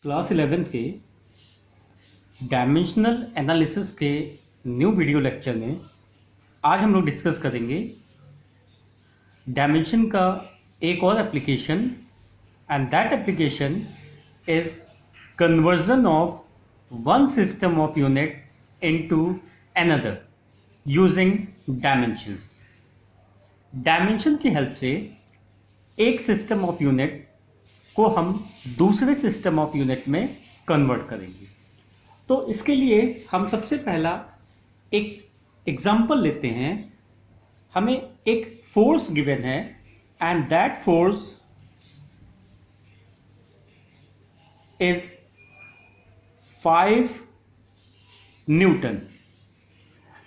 Class 11 के dimensional analysis के new video lecture में आज हम लोग डिस्कस करेंगे डायमेंशन का एक और application and that application is conversion of one system of unit into another using dimensions. Dimension की हेल्प से एक सिस्टम ऑफ यूनिट को हम दूसरे सिस्टम ऑफ यूनिट में कन्वर्ट करेंगे। तो इसके लिए हम सबसे पहला एक एग्जांपल लेते हैं। हमें एक फोर्स गिवन है and that force is 5 Newton.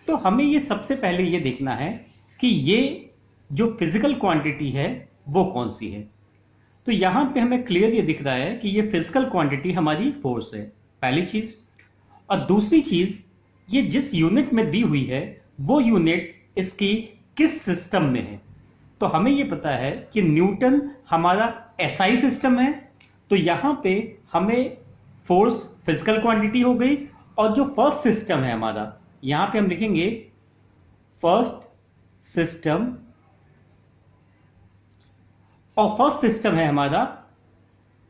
तो हमें ये सबसे पहले ये देखना है कि ये जो फिजिकल क्वांटिटी है वो कौन सी है। तो यहां पे हमें क्लियर ये दिख रहा है कि ये फिजिकल क्वांटिटी हमारी फोर्स है, पहली चीज। और दूसरी चीज, ये जिस यूनिट में दी हुई है वो यूनिट इसकी किस सिस्टम में है। तो हमें ये पता है कि न्यूटन हमारा एसआई सिस्टम है, तो यहां पे हमें फोर्स फिजिकल क्वांटिटी हो गई। और जो फर्स्ट सिस्टम है हमारा, यहां पे हम लिखेंगे फर्स्ट सिस्टम, और फर्स्ट सिस्टम है हमारा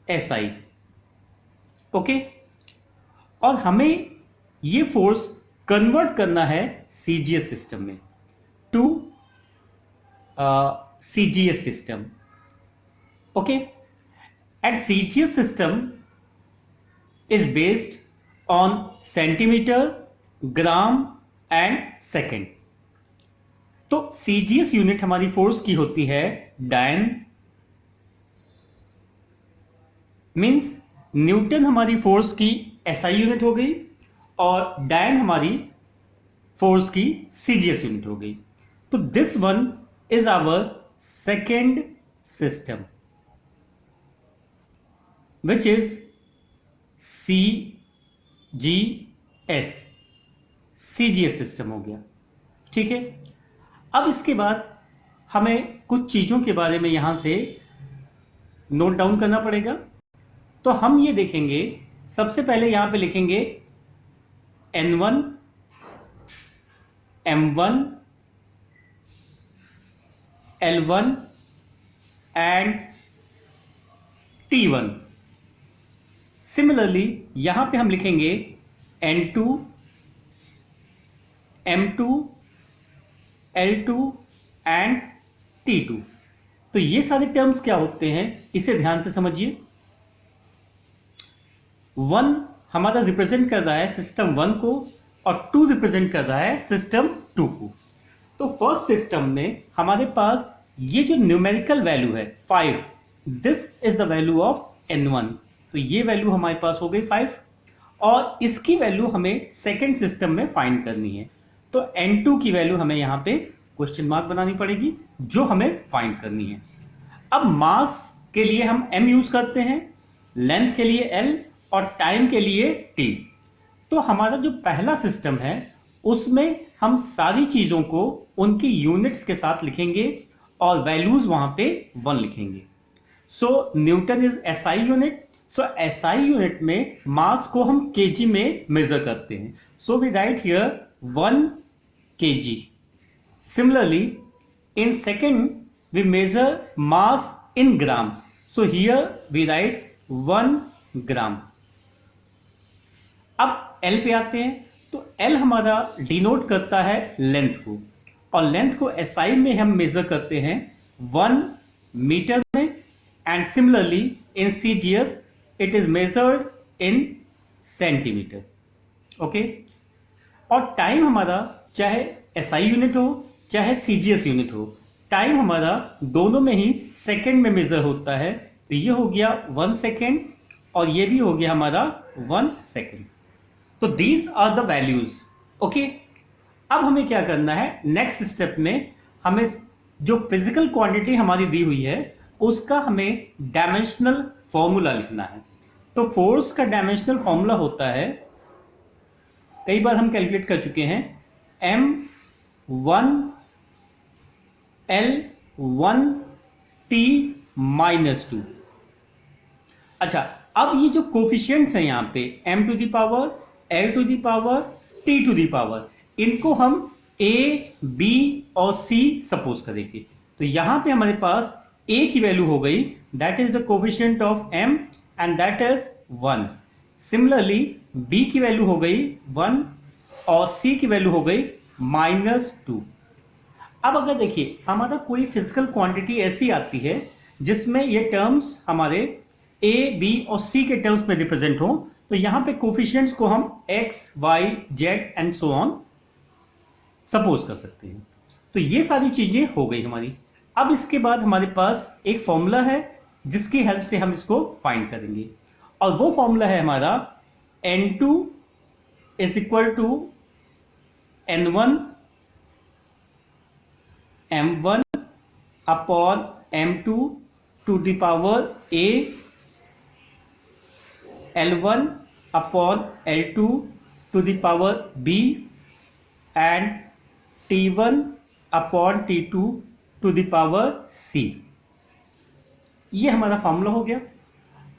एसआई। ओके, और हमें ये फोर्स कन्वर्ट करना है सीजीएस सिस्टम में, to CGS system. Okay, and CGS system is based on centimetre, gram and second. तो सीजीएस यूनिट हमारी फोर्स की होती है डायन, मीन्स न्यूटन हमारी फोर्स की एसआई यूनिट हो गई और डायन हमारी फोर्स की सीजीएस यूनिट हो गई। तो this one is our second system which is CGS system हो गया। ठीक है, अब इसके बाद हमें कुछ चीजों के बारे में यहां से नोट डाउन करना पड़ेगा। तो हम ये देखेंगे, सबसे पहले यहां पे लिखेंगे N1, M1, L1 and T1। Similarly यहां पे हम लिखेंगे N2, M2, L2 and T2। तो ये सारे टर्म्स क्या होते हैं, इसे ध्यान से समझिए। 1 हमारा रिप्रेजेंट कर रहा है सिस्टम 1 को और 2 रिप्रेजेंट कर रहा है सिस्टम 2 को। तो फर्स्ट सिस्टम में हमारे पास ये जो न्यूमेरिकल वैल्यू है 5, this is the value of N1। तो ये वैल्यू हमारे पास हो गई 5, और इसकी वैल्यू हमें सेकेंड सिस्टम में फाइंड करनी है। तो N2 की वैल्यू हमें यहां पे क्वेश्चन मार्क बनानी पड़ेगी, जो हमें फाइंड करनी है। अब मास के लिए हम M यूज करते हैं, लेंथ के लिए L और टाइम के लिए T। तो हमारा जो पहला सिस्टम है उसमें हम सारी चीजों को उनकी यूनिट्स के साथ लिखेंगे और वैल्यूज वहां पे 1 लिखेंगे। So Newton is SI unit. So SI unit में मास को हम केजी में मेजर करते हैं। So we write here 1 kg। Similarly in second we measure mass in gram. So here we write 1 gram. अब L पे आते हैं। तो L हमारा डिनोट करता है लेंथ को, और लेंथ को SI में हम मेजर करते हैं 1 मीटर में, and similarly in CGS it is measured in centimetre. Okay, और टाइम हमारा चाहे SI यूनिट हो चाहे CGS यूनिट हो, टाइम हमारा दोनों में ही सेकेंड में मेजर होता है। तो ये हो गया 1 सेकेंड और ये भी हो गया हमारा 1 सेकेंड। तो these are the values. Okay, अब हमें क्या करना है, नेक्स्ट स्टेप में हमें जो फिजिकल क्वांटिटी हमारी दी हुई है उसका हमें डायमेंशनल फॉर्मूला लिखना है। तो फोर्स का डायमेंशनल फॉर्मूला होता है, कई बार हम कैलकुलेट कर चुके हैं, M1 L1 T -2। अच्छा, अब ये जो कोफिशिएंट्स हैं यहाँ पे m to the power, l to the power, t to the power, इनको हम a, b और c सपोज करेंगे। तो यहाँ पे हमारे पास a की वैल्यू हो गई, that is the coefficient of m and that is 1। Similarly b की वैल्यू हो गई 1 और c की वैल्यू हो गई -2। अब अगर देखिए हमारा कोई फिजिकल क्वांटिटी ऐसी आती है जिसमें ये टर्म्स हमारे a, b और c के टर्म्स में रिप्रेजेंट हो, तो यहां पे कोफिशिएंट्स को हम x, y, z and so on suppose कर सकते हैं। तो ये सारी चीजें हो गई हमारी। अब इसके बाद हमारे पास एक फॉर्मूला है जिसकी हेल्प से हम इसको फाइंड करेंगे, और वो फॉर्मूला है हमारा n2 is equal to n1 m1 upon m2 to the power a, l1 upon l2 to the power b and t1 upon t2 to the power c। ये हमारा फॉर्मूला हो गया।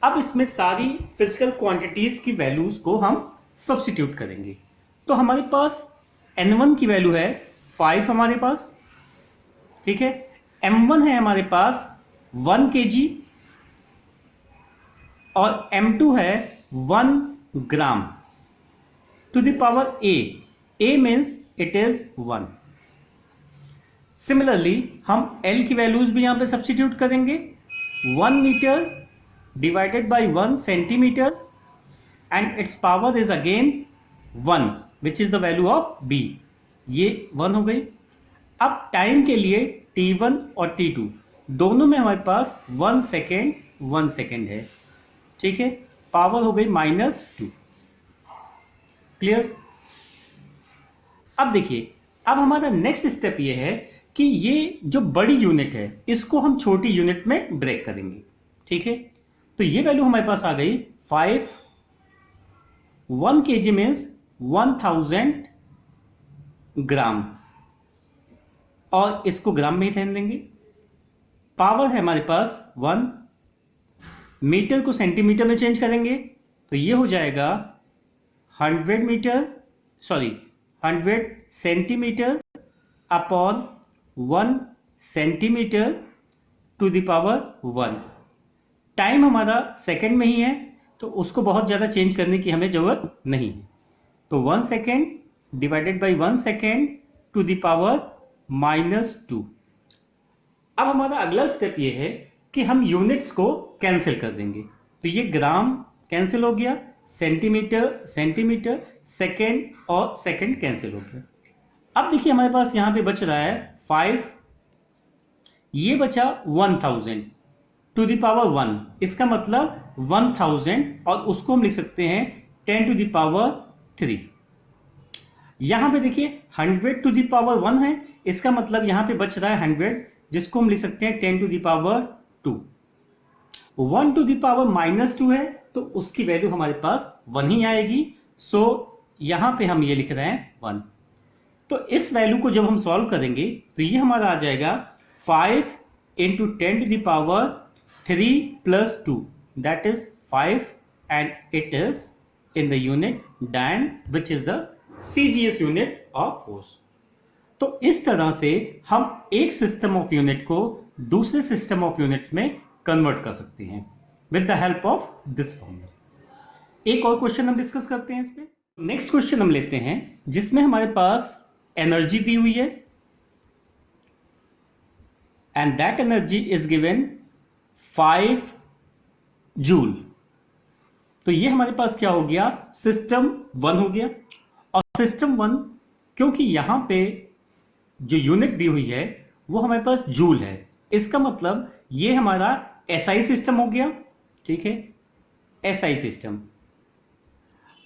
अब इसमें सारी फिजिकल क्वांटिटीज की वैल्यूज को हम सब्स्टिट्यूट करेंगे। तो हमारे पास n1 की वैल्यू है 5 हमारे पास, ठीक है। m1 है हमारे पास 1 kg और m2 है 1 gram to the power a means it is 1। Similarly हम l की वैल्यूज भी यहां पे सब्स्टिट्यूट करेंगे। 1 metre divided by 1 centimetre and its power is again 1 which is the value of b, ये 1 हो गई। अब टाइम के लिए t1 और t2 दोनों में हमारे पास 1 सेकेंड है, ठीक है। पावर हो गई -2। क्लियर। अब देखिए, अब हमारा नेक्स्ट स्टेप ये है कि ये जो बड़ी यूनिट है इसको हम छोटी यूनिट में ब्रेक करेंगे, ठीक है। तो ये वैल्यू हमारे पास आ गई 5। 1 kg मीन्स 1000 ग्राम, और इसको ग्राम में ही रहने देंगे। पावर है हमारे पास 1, मीटर को सेंटीमीटर में चेंज करेंगे तो ये हो जाएगा 100 centimetre upon 1 centimetre to the power 1। Time हमारा सेकंड में ही है तो उसको बहुत ज़्यादा चेंज करने की हमें ज़रूरत नहीं है। तो 1 second divided by 1 second to the power -2। अब हमारा अगला स्टेप ये है कि हम यूनिट्स को कैंसिल कर देंगे। तो ये ग्राम कैंसिल हो गया, सेंटीमीटर, सेकेंड और सेकेंड कैंसिल हो गया। अब देखिए हमारे पास यहां पे बच रहा है 5, ये बचा 1000 टू द पावर 1, इसका मतलब 1000, और उसको हम लिख सकते हैं 10 टू द पावर 3। यहां पे देखिए 100 टू द पावर 1 है, इसका मतलब यहां पे बच रहा है 100, जिसको हम लिख सकते हैं 10 to the power 2। 1 to the power -2 है तो उसकी वैल्यू हमारे पास 1 ही आएगी। सो यहां पे हम ये लिख रहे हैं 1। तो इस वैल्यू को जब हम सॉल्व करेंगे तो ये हमारा आ जाएगा 5 into 10 to the power 3 plus 2, that is 5, and it is in the unit dyne which is the CGS unit of force. तो इस तरह से हम एक सिस्टम ऑफ यूनिट को दूसरे सिस्टम ऑफ यूनिट में कन्वर्ट कर सकते हैं with the help of this formula. एक और क्वेश्चन हम डिस्कस करते हैं इस पे। नेक्स्ट क्वेश्चन हम लेते हैं जिसमें हमारे पास एनर्जी दी हुई है and that energy is given 5 joule. तो ये हमारे पास क्या हो गया, सिस्टम 1 हो गया। और सिस्टम 1 क्योंकि यहां पे जो यूनिट दी हुई है वो हमारे पास जूल है, इसका मतलब ये हमारा SI सिस्टम हो गया, ठीक है, SI सिस्टम।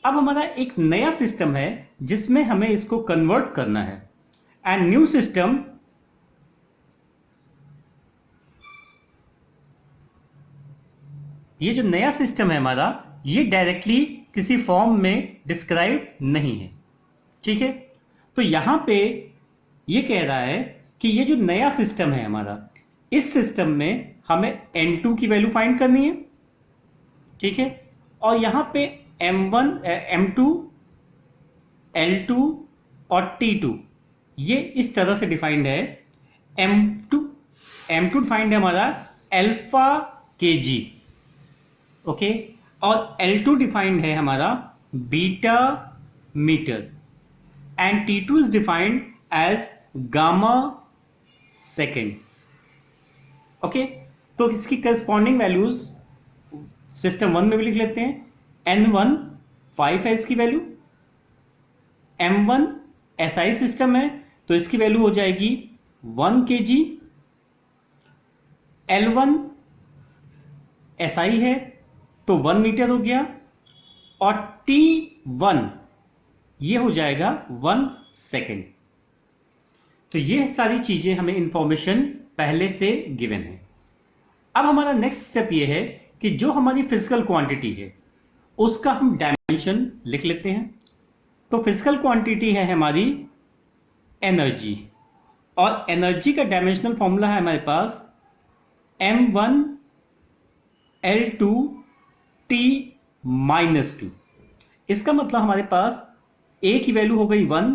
अब हमारा एक नया सिस्टम है जिसमें हमें इसको कन्वर्ट करना है, एंड न्यू सिस्टम ये जो नया सिस्टम है हमारा, ये डायरेक्टली किसी फॉर्म में डिस्क्राइब नहीं है, ठीक है। तो यहां पे ये कह रहा है कि ये जो नया सिस्टम है हमारा, इस सिस्टम में हमें N2 की वैल्यू फाइंड करनी है, ठीक है। और यहां पे M1 M2 L2 और T2 ये इस तरह से डिफाइंड है। M2 M2 डिफाइंड है हमारा अल्फा kg, ओके, और L2 डिफाइंड है हमारा beta metre and T2 is defined as gamma second, okay. तो इसकी करस्पॉन्डिंग वैल्यूज सिस्टम 1 में भी लिख लेते हैं। N1 5 है इसकी वैल्यू, M1 SI सिस्टम है तो इसकी वैल्यू हो जाएगी 1 kg, L1 SI है तो 1 मीटर हो गया, और T1 ये हो जाएगा 1 सेकेंड। तो ये सारी चीजें हमें इंफॉर्मेशन पहले से गिवन है। अब हमारा नेक्स्ट स्टेप ये है कि जो हमारी फिजिकल क्वांटिटी है उसका हम डायमेंशन लिख लेते हैं। तो फिजिकल क्वांटिटी है हमारी एनर्जी, और एनर्जी का डायमेंशनल फॉर्मूला है हमारे पास M1 L2 T-2। इसका मतलब हमारे पास A की वैल्यू हो गई 1,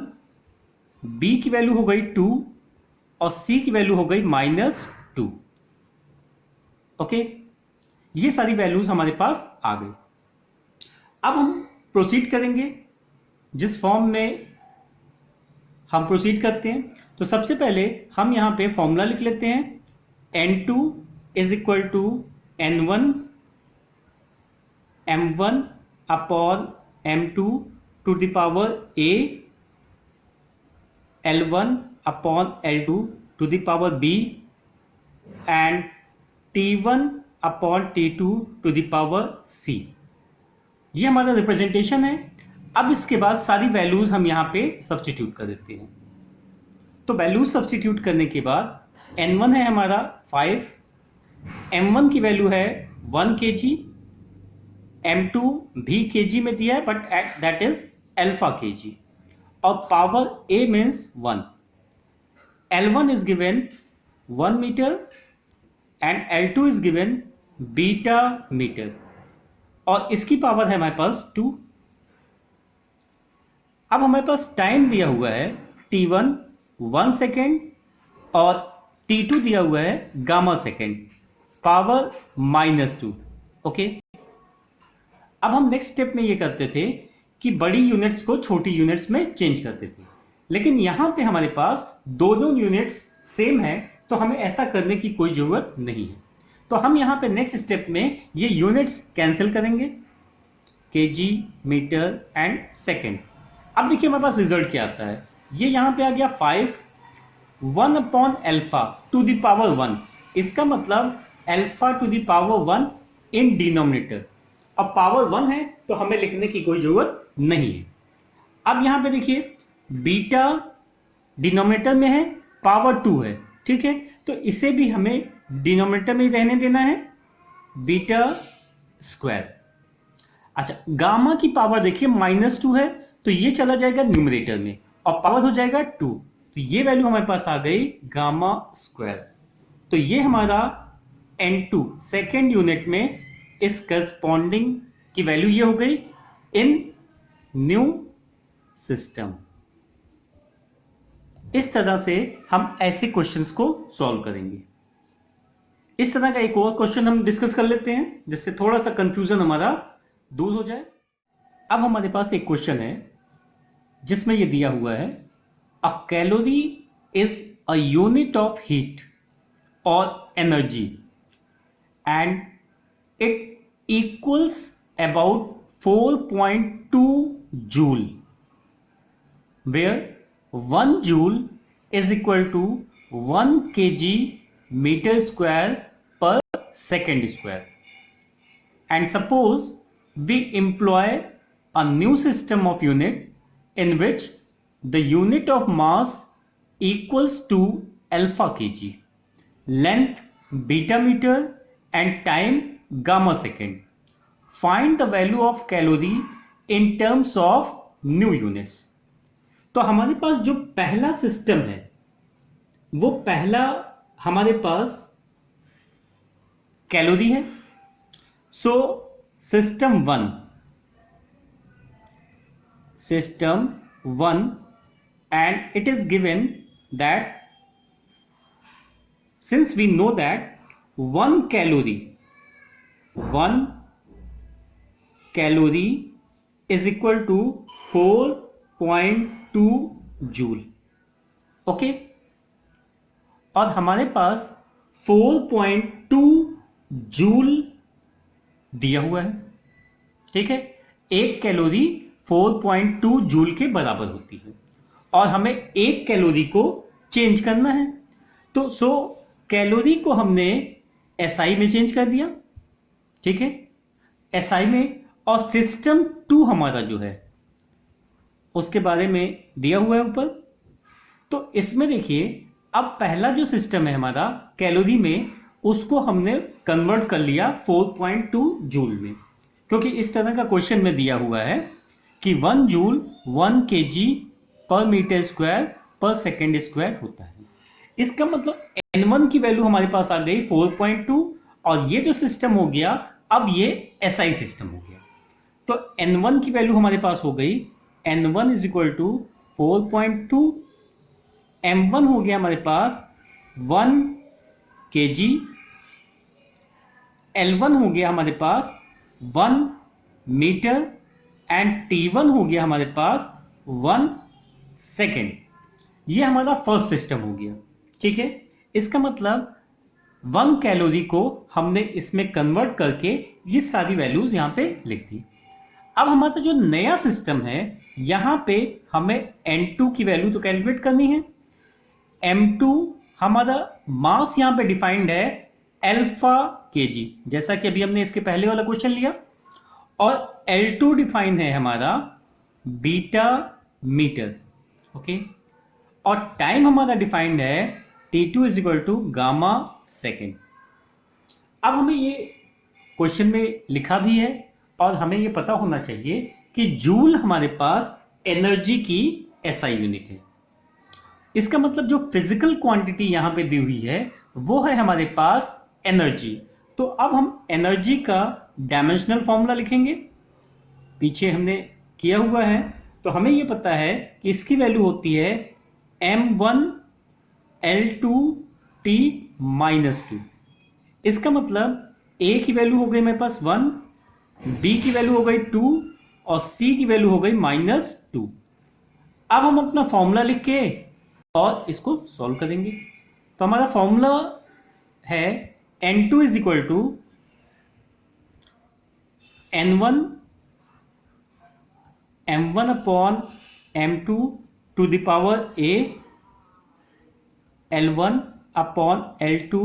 B की वैल्यू हो गई 2 और C की वैल्यू हो गई -2, ओके। ये सारी वैल्यूज हमारे पास आ गई। अब हम प्रोसीड करेंगे जिस फॉर्म में हम प्रोसीड करते हैं। तो सबसे पहले हम यहां पे फॉर्मूला लिख लेते हैं। N2 is equal to N1 M1 upon M2 to the power A, L1 upon L2 to the power B and T1 upon T2 to the power C। ये हमारा रिप्रेजेंटेशन है। अब इसके बाद सारी वैल्यूज हम यहां पे सब्स्टिट्यूट कर देते हैं। तो वैल्यूज सब्स्टिट्यूट करने के बाद N1 है हमारा 5, M1 की वैल्यू है 1 kg, M2 भी kg में दिया है but that is alpha kg, और power A means 1। L1 is given 1 metre and L2 is given beta metre, और इसकी पावर है हमारे पास 2। अब हमारे पास टाइम दिया हुआ है T1 1 सेकेंड और T2 दिया हुआ है गामा सेकेंड, पावर -2, ओके। अब हम नेक्स्ट स्टेप में ये करते थे कि बड़ी यूनिट्स को छोटी यूनिट्स में चेंज करते थे, लेकिन यहां पे हमारे पास दोनों यूनिट्स सेम है तो हमें ऐसा करने की कोई जरूरत नहीं है। तो हम यहां पे नेक्स्ट स्टेप में ये यूनिट्स कैंसिल करेंगे, केजी, मीटर एंड सेकेंड। अब देखिए हमारे पास रिजल्ट क्या आता है। ये यहां पे आ गया 5, 1 upon alpha two the power 1, इसका मतलब alpha two the power 1 in denominator. अब पावर 1 है तो हमें लिखने की कोई जरूरत नहीं है। अब यहां पे देखिए बीटा डिनोमिनेटर में है, पावर 2 है, ठीक है, तो इसे भी हमें डिनोमिनेटर में रहने देना है, बीटा स्क्वायर। अच्छा, गामा की पावर देखिए -2 है तो ये चला जाएगा न्यूमरेटर में और पावर हो जाएगा 2, तो ये वैल्यू हमारे पास आ गई गामा स्क्वायर। तो ये हमारा N2 सेकेंड यूनिट में इस करस्पॉन्डिंग की वैल्यू ये हो गई इन न्यू सिस्टम। इस तरह से हम ऐसे क्वेश्चंस को सॉल्व करेंगे। इस तरह का एक और क्वेश्चन हम डिस्कस कर लेते हैं जिससे थोड़ा सा कंफ्यूजन हमारा दूर हो जाए। अब हमारे पास एक क्वेश्चन है जिसमें ये दिया हुआ है, a calorie is a unit of heat और energy and it equals about 4.2 joule, where 1 joule is equal to 1 kg meter square per second square. And suppose we employ a new system of unit in which the unit of mass equals to alpha kg, length beta meter and time gamma second. Find the value of calorie in terms of new units. तो हमारे पास जो पहला system है वो पहला हमारे पास calorie है। So system one and it is given that since we know that 1 calorie is equal to 4.2 joule. Okay, और हमारे पास 4.2 जूल दिया हुआ है। ठीक है, एक कैलोरी 4.2 जूल के बराबर होती है और हमें एक कैलोरी को चेंज करना है। तो कैलोरी को हमने एसआई में चेंज कर दिया। ठीक है, एसआई में, और सिस्टम 2 हमारा जो है उसके बारे में दिया हुआ है ऊपर। तो इसमें देखिए, अब पहला जो सिस्टम है हमारा कैलोरी में, उसको हमने कन्वर्ट कर लिया 4.2 जूल में, क्योंकि इस तरह का क्वेश्चन में दिया हुआ है कि 1 जूल 1 kg पर मीटर स्क्वायर पर सेकेंड स्क्वायर होता है। इसका मतलब N1 की वैल्यू हमारे पास आ गई 4.2, और ये जो सिस्टम हो गया अब ये SI सिस्टम हो गया। तो N1 की वैल्यू हमारे पास हो गई N1 is equal to 4.2, M1 हो गया हमारे पास 1 kg, L1 हो गया हमारे पास 1 मीटर एंड T1 हो गया हमारे पास 1 सेकेंड। ये हमारा फर्स्ट सिस्टम हो गया। ठीक है, इसका मतलब 1 कैलोरी को हमने इसमें कन्वर्ट करके ये सारी वैल्यूज यहां पे लिख दी। अब हमारा जो नया सिस्टम है, यहां पे हमें N2 की वैल्यू तो कैलकुलेट करनी है। M2 हमारा मास यहां पे डिफाइंड है अल्फा केजी, जैसा कि अभी हमने इसके पहले वाला क्वेश्चन लिया, और L2 डिफाइन है हमारा बीटा मीटर। ओके, और टाइम हमारा डिफाइंड है T2 is equal to gamma second. अब हमें ये क्वेश्चन में लिखा भी है और हमें ये पता होना चाहिए कि जूल हमारे पास एनर्जी की एसआई यूनिट है। इसका मतलब जो फिजिकल क्वांटिटी यहां पे दी हुई है वो है हमारे पास एनर्जी। तो अब हम एनर्जी का डायमेंशनल फॉर्मूला लिखेंगे, पीछे हमने किया हुआ है। तो हमें यह पता है कि इसकी वैल्यू होती है m1 L2T -2। इसका मतलब A की वैल्यू हो गई मेरे पास 1, B की वैल्यू हो गई 2 और C की वैल्यू हो गई -2। अब हम अपना फॉर्मूला लिख के और इसको सॉल्व करेंगे। तो हमारा फॉर्मूला है N2 is equal to M1 upon M2 to the power A, L1 upon L2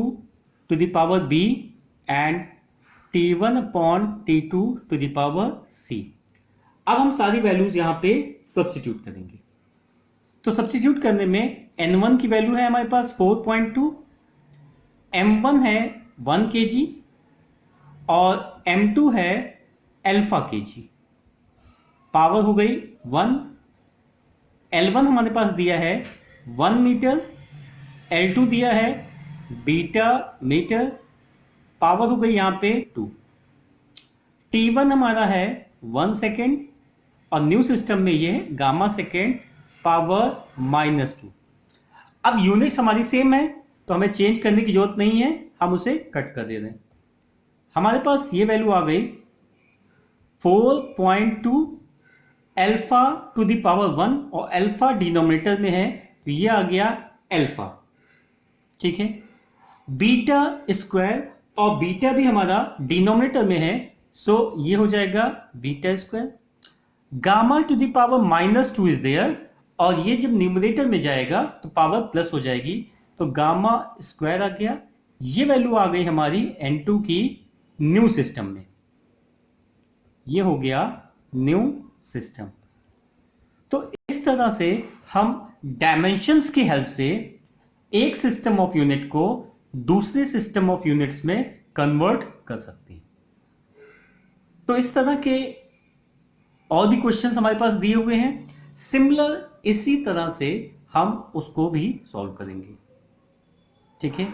to the power B and T1 upon T2 to the power C। अब हम सारी वैल्यूज यहां पे सब्स्टिट्यूट करेंगे। तो सब्स्टिट्यूट करने में N1 की वैल्यू है हमारे पास 4.2, M1 है 1 kg और M2 है अल्फा kg, पावर हो गई 1। L1 हमारे पास दिया है 1 मीटर, L2 दिया है बीटा मीटर, पावर हो गई यहां पे 2। T1 हमारा है 1 सेकेंड और न्यू सिस्टम में ये है गामा सेकेंड पावर -2। अब यूनिट्स हमारी सेम है तो हमें चेंज करने की जरूरत नहीं है, हम उसे कट कर दे रहे हैं। हमारे पास ये वैल्यू आ गई 4.2 अल्फा टू द पावर 1 और अल्फा डिनोमिनेटर में है तो ये आ गया अल्फा। ठीक है, बीटा स्क्वायर और बीटा भी हमारा डिनोमिनेटर में है सो ये हो जाएगा beta square. Gamma to the power -2 is there और ये जब न्यूमरेटर में जाएगा तो पावर प्लस हो जाएगी तो गामा स्क्वायर आ गया। ये वैल्यू आ गई हमारी N2 की न्यू सिस्टम में, ये हो गया न्यू सिस्टम। तो इस तरह से हम डायमेंशंस की हेल्प से एक सिस्टम ऑफ यूनिट को दूसरे सिस्टम ऑफ यूनिट्स में कन्वर्ट कर सकते हैं। तो इस तरह के और भी क्वेश्चंस हमारे पास दिए हुए हैं, सिमिलर इसी तरह से हम उसको भी सॉल्व करेंगे। ठीक है।